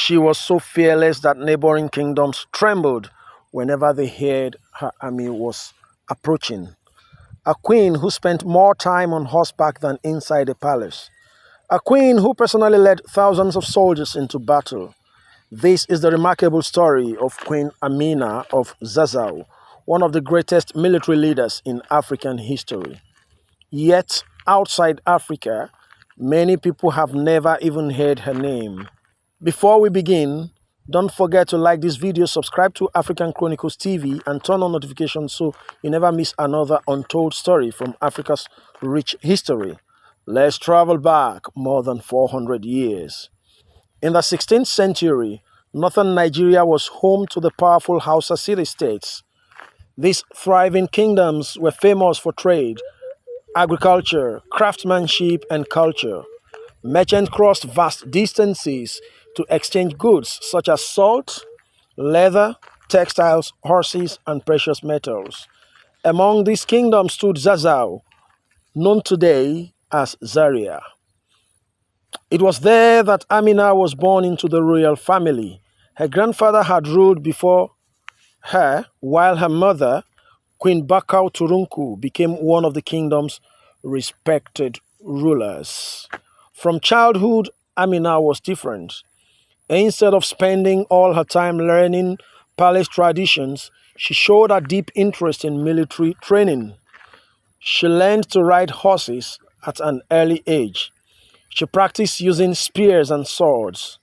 She was so fearless that neighboring kingdoms trembled whenever they heard her army was approaching. A queen who spent more time on horseback than inside a palace. A queen who personally led thousands of soldiers into battle. This is the remarkable story of Queen Amina of Zazzau, one of the greatest military leaders in African history. Yet, outside Africa, many people have never even heard her name. Before we begin, don't forget to like this video, subscribe to African Chronicles TV, and turn on notifications so you never miss another untold story from Africa's rich history. Let's travel back more than 400 years. In the 16th century, northern Nigeria was home to the powerful Hausa city-states. These thriving kingdoms were famous for trade, agriculture, craftsmanship, and culture. Merchants crossed vast distances to exchange goods such as salt, leather, textiles, horses, and precious metals. Among these kingdoms stood Zazzau, known today as Zaria. It was there that Amina was born into the royal family. Her grandfather had ruled before her, while her mother, Queen Bakau Turunku, became one of the kingdom's respected rulers. From childhood, Amina was different. Instead of spending all her time learning palace traditions, she showed a deep interest in military training. She learned to ride horses at an early age. She practiced using spears and swords.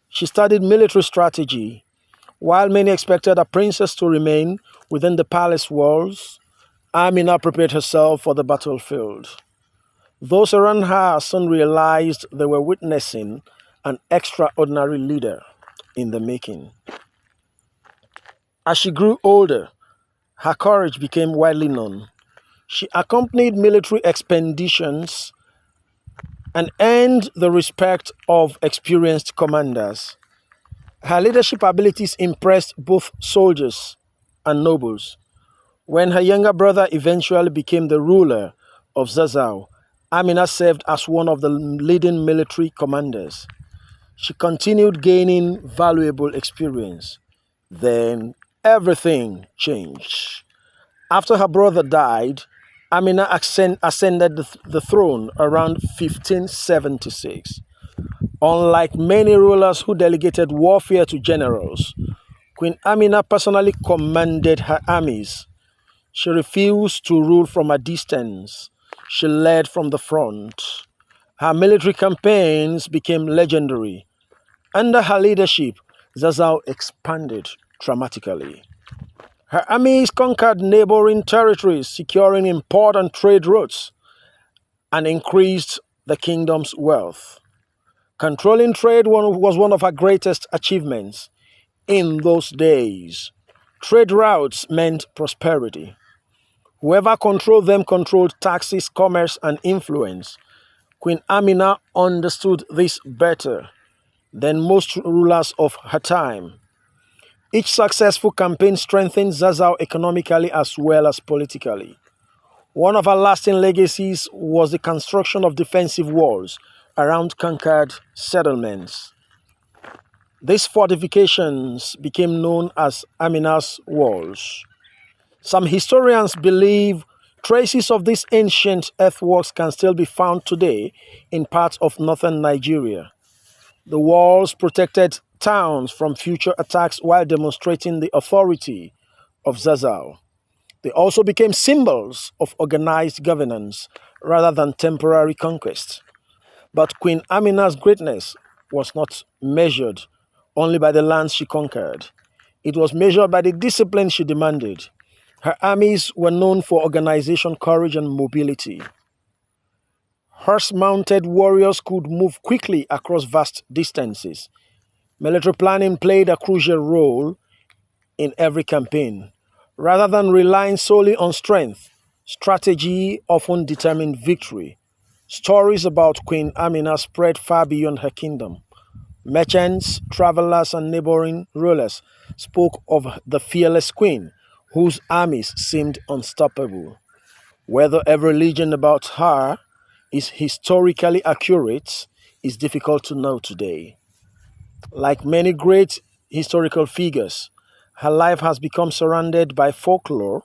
She studied military strategy. While many expected a princess to remain within the palace walls, Amina prepared herself for the battlefield. Those around her soon realized they were witnessing an extraordinary leader in the making. As she grew older, her courage became widely known. She accompanied military expeditions and earned the respect of experienced commanders. Her leadership abilities impressed both soldiers and nobles. When her younger brother eventually became the ruler of Zazzau, Amina served as one of the leading military commanders. She continued gaining valuable experience. Then everything changed. After her brother died, Amina ascended the throne around 1576. Unlike many rulers who delegated warfare to generals, Queen Amina personally commanded her armies. She refused to rule from a distance. She led from the front. Her military campaigns became legendary. Under her leadership, Zazzau expanded dramatically. Her armies conquered neighboring territories, securing important trade routes, and increased the kingdom's wealth. Controlling trade was one of her greatest achievements. In those days, trade routes meant prosperity. Whoever controlled them controlled taxes, commerce, and influence. Queen Amina understood this better than most rulers of her time. Each successful campaign strengthened Zazzau economically as well as politically. One of her lasting legacies was the construction of defensive walls around conquered settlements. These fortifications became known as Amina's walls. Some historians believe traces of these ancient earthworks can still be found today in parts of northern Nigeria. The walls protected towns from future attacks while demonstrating the authority of Zazzau. They also became symbols of organized governance rather than temporary conquest. But Queen Amina's greatness was not measured only by the lands she conquered. It was measured by the discipline she demanded. Her armies were known for organization, courage, and mobility. Horse-mounted warriors could move quickly across vast distances. Military planning played a crucial role in every campaign. Rather than relying solely on strength, strategy often determined victory. Stories about Queen Amina spread far beyond her kingdom. Merchants, travelers, and neighboring rulers spoke of the fearless queen, whose armies seemed unstoppable. Whether every legend about her is historically accurate is difficult to know today. Like many great historical figures, her life has become surrounded by folklore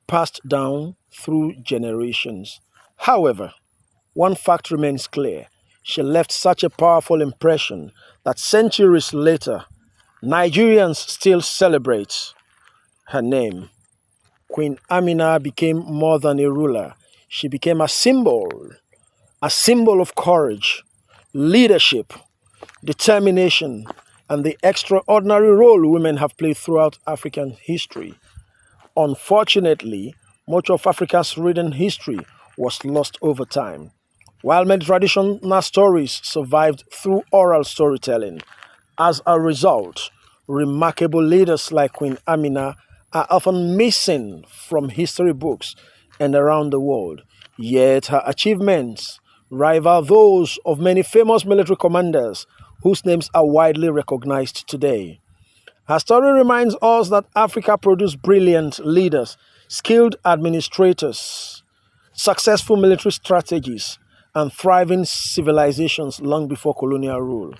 passed down through generations. However, one fact remains clear: she left such a powerful impression that centuries later, Nigerians still celebrate her name. Queen Amina became more than a ruler. She became a symbol of courage, leadership, determination, and the extraordinary role women have played throughout African history. Unfortunately, much of Africa's written history was lost over time, while many traditional stories survived through oral storytelling. As a result, remarkable leaders like Queen Amina are often missing from history books and around the world. Yet her achievements rival those of many famous military commanders whose names are widely recognized today. Her story reminds us that Africa produced brilliant leaders, skilled administrators, successful military strategies, and thriving civilizations long before colonial rule.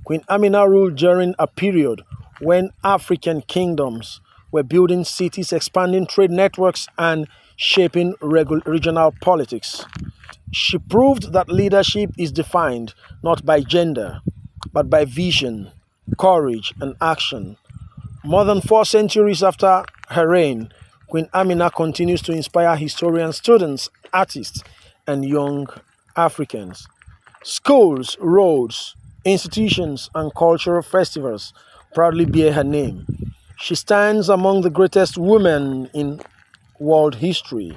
Queen Amina ruled during a period when African kingdoms were building cities, expanding trade networks, and shaping regional politics. She proved that leadership is defined not by gender, but by vision, courage, and action. More than 4 centuries after her reign, Queen Amina continues to inspire historians, students, artists, and young Africans. Schools, roads, institutions, and cultural festivals proudly bear her name. She stands among the greatest women in world history.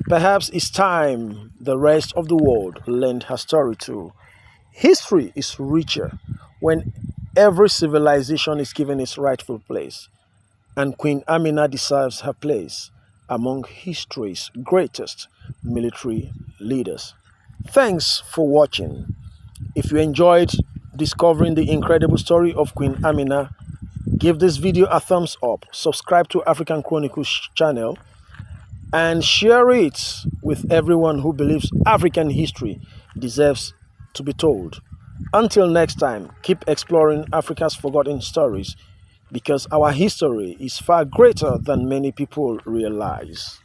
Perhaps it's time the rest of the world learned her story too. History is richer when every civilization is given its rightful place, and Queen Amina deserves her place among history's greatest military leaders. Thanks for watching. If you enjoyed discovering the incredible story of Queen Amina, give this video a thumbs up, subscribe to African Chronicles channel, and share it with everyone who believes African history deserves to be told. Until next time, keep exploring Africa's forgotten stories because our history is far greater than many people realize.